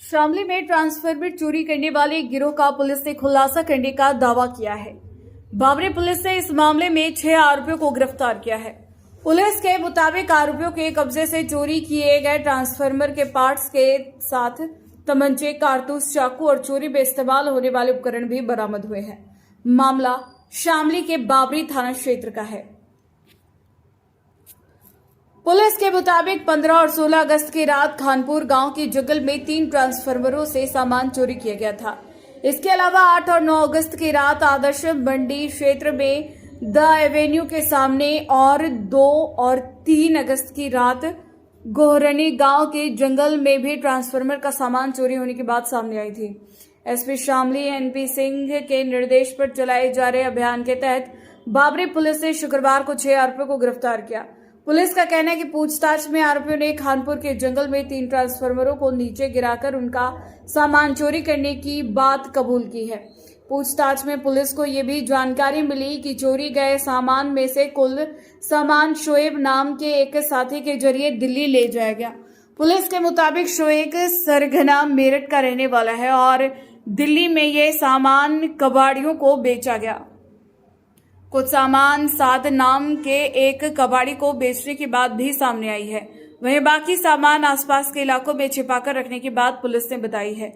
शामली में ट्रांसफार्मर चोरी करने वाले गिरोह का पुलिस ने खुलासा करने का दावा किया है। बाबरी पुलिस ने इस मामले में 6 आरोपियों को गिरफ्तार किया है। पुलिस के मुताबिक आरोपियों के कब्जे से चोरी किए गए ट्रांसफार्मर के पार्ट्स के साथ तमंचे, कारतूस, चाकू और चोरी में इस्तेमाल होने वाले उपकरण भी बरामद हुए हैं। मामला शामली के बाबरी थाना क्षेत्र का है। पुलिस के मुताबिक 15 और 16 अगस्त की रात खानपुर गांव के जंगल में 3 ट्रांसफार्मरों से सामान चोरी किया गया था। इसके अलावा 8 और 9 अगस्त की रात आदर्श मंडी क्षेत्र में द एवेन्यू के सामने और 2 और 3 अगस्त की रात गोहरनी गांव के जंगल में भी ट्रांसफार्मर का सामान चोरी होने की बात सामने आई थी। एसपी शामली एनपी सिंह के निर्देश पर चलाए जा रहे अभियान के तहत बाबरी पुलिस ने शुक्रवार को 6 आरोपियों को गिरफ्तार किया। पुलिस का कहना है कि पूछताछ में आरोपियों ने खानपुर के जंगल में 3 ट्रांसफार्मरों को नीचे गिराकर उनका सामान चोरी करने की बात कबूल की है। पूछताछ में पुलिस को यह भी जानकारी मिली कि चोरी गए सामान में से कुल सामान शोएब नाम के एक साथी के जरिए दिल्ली ले जाया गया। पुलिस के मुताबिक शोएब सरगना मेरठ का रहने वाला है और दिल्ली में ये सामान कबाड़ियों को बेचा गया। कुछ सामान साध नाम के एक कबाड़ी को बेचने की बात भी सामने आई है। वहीं बाकी सामान आसपास के इलाकों में छिपाकर रखने की बात पुलिस ने बताई है।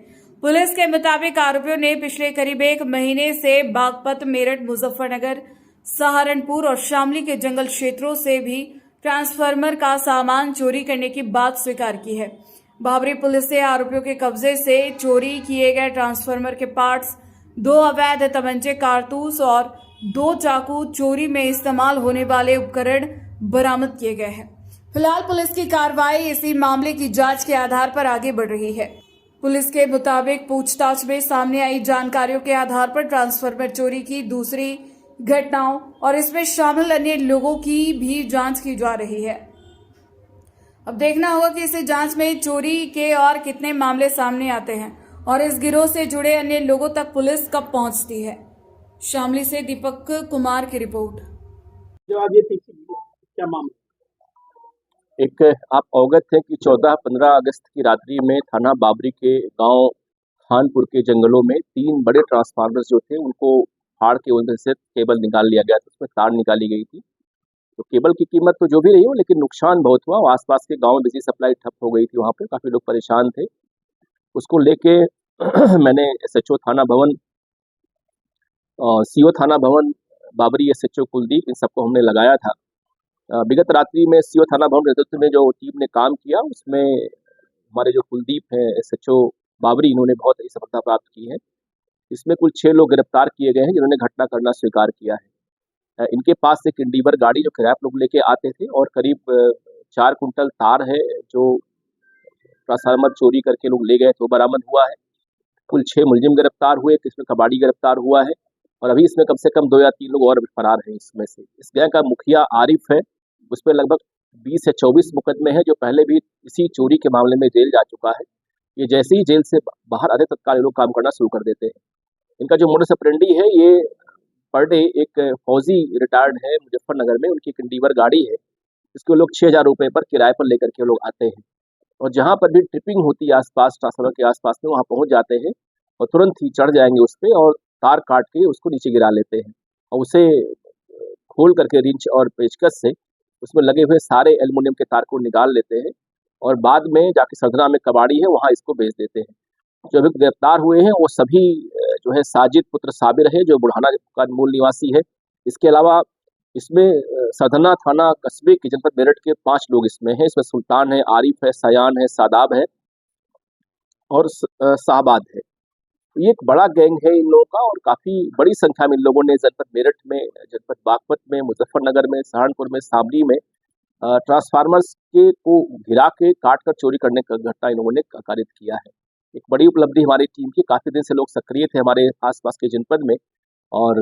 पुलिस के मुताबिक आरोपियों ने पिछले करीब 1 महीने से बागपत, मेरठ, मुजफ्फरनगर, सहारनपुर और शामली के जंगल क्षेत्रों से भी ट्रांसफार्मर का सामान चोरी करने की बात स्वीकार की है। बाबरी पुलिस ने आरोपियों के कब्जे से चोरी किए गए ट्रांसफार्मर के पार्ट्स, 2 अवैध तमंचे, कारतूस और 2 चाकू, चोरी में इस्तेमाल होने वाले उपकरण बरामद किए गए हैं। फिलहाल पुलिस की कार्रवाई इसी मामले की जांच के आधार पर आगे बढ़ रही है। पुलिस के मुताबिक पूछताछ में सामने आई जानकारियों के आधार पर ट्रांसफार्मर चोरी की दूसरी घटनाओं और इसमें शामिल अन्य लोगों की भी जांच की जा रही है। अब देखना होगा कि इस जांच में चोरी के और कितने मामले सामने आते हैं और इस गिरोह से जुड़े अन्य लोगों तक पुलिस कब पहुंचती है। शामली से दीपक कुमार की रिपोर्ट। जो आज ये पीछे क्या मामला? एक आप अवगत हैं कि 14-15 अगस्त की रात्रि में थाना बाबरी के गांव खानपुर के जंगलों में 3 बड़े ट्रांसफार्मर्स जो थे उनको फाड़ के उनमें से केबल निकाल लिया गया था, उसमें तार निकाली गई थी। तो केबल की कीमत तो जो भी रही हो, लेकिन नुकसान बहुत हुआ। आसपास के गाँव में बिजली सप्लाई ठप हो गई थी, वहाँ पे काफ़ी लोग परेशान थे। उसको लेके मैंने SHO थाना भवन, CO थाना भवन, बाबरी, SHO कुलदीप, इन सबको हमने लगाया था। विगत रात्रि में CO थाना भवन नेतृत्व में जो टीम ने काम किया उसमें हमारे जो कुलदीप हैं SHO बाबरी, इन्होंने बहुत ही सफलता प्राप्त की है। इसमें कुल 6 लोग गिरफ्तार किए गए हैं जिन्होंने घटना करना स्वीकार किया है। इनके पास से एक इंडिवर गाड़ी जो किराए पर लोग लेके आते थे और करीब 4 कुंटल तार है जो ट्रांसफार्मर चोरी करके लोग ले गए थे, वो बरामद हुआ है। कुल 6 मुलजिम गिरफ्तार हुए, इसमें कबाड़ी गिरफ्तार हुआ है और अभी इसमें कम से कम 2 या 3 लोग और फरार हैं। इसमें से इस गैंग का मुखिया आरिफ है, उस पर लगभग 20 से 24 मुकदमे हैं, जो पहले भी इसी चोरी के मामले में जेल जा चुका है। ये जैसे ही जेल से बाहर आते तत्काल ये लोग काम करना शुरू कर देते हैं। इनका जो मोडस ऑपरेंडी है, ये पर डे एक फौजी रिटायर्ड है मुजफ्फरनगर में, उनकी एक इंडिवर गाड़ी है, इसको लोग 6,000 रुपये पर किराए पर लेकर के लोग आते हैं और जहाँ पर भी ट्रिपिंग होती है आसपास ट्रांसफार्मर के आसपास में, वहाँ पहुँच जाते हैं और तुरंत ही चढ़ जाएंगे उस पर और तार काट के उसको नीचे गिरा लेते हैं और उसे खोल करके रिंच और पेचकस से उसमें लगे हुए सारे एल्युमिनियम के तार को निकाल लेते हैं और बाद में जाके सरधना में कबाड़ी है वहाँ इसको बेच देते हैं। जो अभी गिरफ्तार हुए हैं वो सभी जो है साजिद पुत्र साबिर है, जो बुढ़ाना का मूल निवासी है। इसके अलावा इसमें सरधना थाना कस्बे के जनपद मेरठ के 5 लोग इसमें हैं। इसमें सुल्तान है, आरिफ है, सयान है, सादाब है और शाहबाद है। तो ये एक बड़ा गैंग है इन लोगों का और काफ़ी बड़ी संख्या में इन लोगों ने जनपद मेरठ में, जनपद बागपत में, मुजफ्फरनगर में, सहारनपुर में, शामली में ट्रांसफार्मर्स के को गिरा के काट कर चोरी करने का घटना इन लोगों ने कारित किया है। एक बड़ी उपलब्धि हमारी टीम की। काफ़ी दिन से लोग सक्रिय थे हमारे आसपास के जनपद में और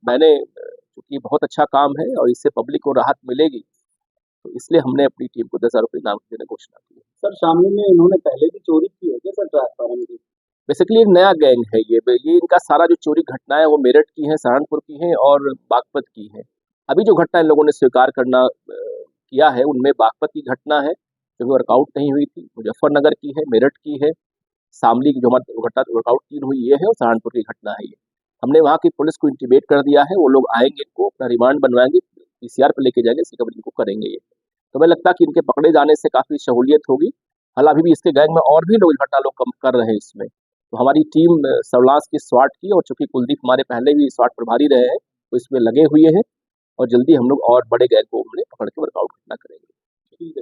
मैंने, चूँकि बहुत अच्छा काम है और इससे पब्लिक को राहत मिलेगी, तो इसलिए हमने अपनी टीम को 10,000 रुपये इनाम देने की घोषणा की है। सर, शामली में इन्होंने पहले भी चोरी की है क्या सर ट्रांसफार्मर की? बेसिकली एक नया गैंग है ये इनका सारा जो चोरी घटना है वो मेरठ की है, सहारनपुर की है और बागपत की है। अभी जो घटना इन लोगों ने स्वीकार करना किया है उनमें बागपत की घटना है जो वर्कआउट नहीं हुई थी, मुजफ्फरनगर की है, मेरठ की है शामली की जो हमारी वर्कआउट टीम हुई ये है और सहारनपुर की घटना है ये। हमने वहाँ की पुलिस को इंटीमेट कर दिया है, वो लोग आएंगे, इनको अपना रिमांड बनवाएंगे, पीसीआर पे लेके जाएंगे, इसकी कवरिंग को करेंगे ये। तो मुझे लगता है कि इनके पकड़े जाने से काफ़ी सहूलियत होगी। हालांकि अभी भी इसके गैंग में और भी लोग इस घटना लोग कम कर रहे हैं इसमें। तो हमारी टीम सर्विलांस की स्वाट की, और चूंकि कुलदीप हमारे पहले भी स्वाट प्रभारी रहे हैं तो इसमें लगे हुए हैं, और जल्दी हम लोग और बड़े गैंग को हमने पकड़ के वर्कआउट घटना करेंगे। ठीक है।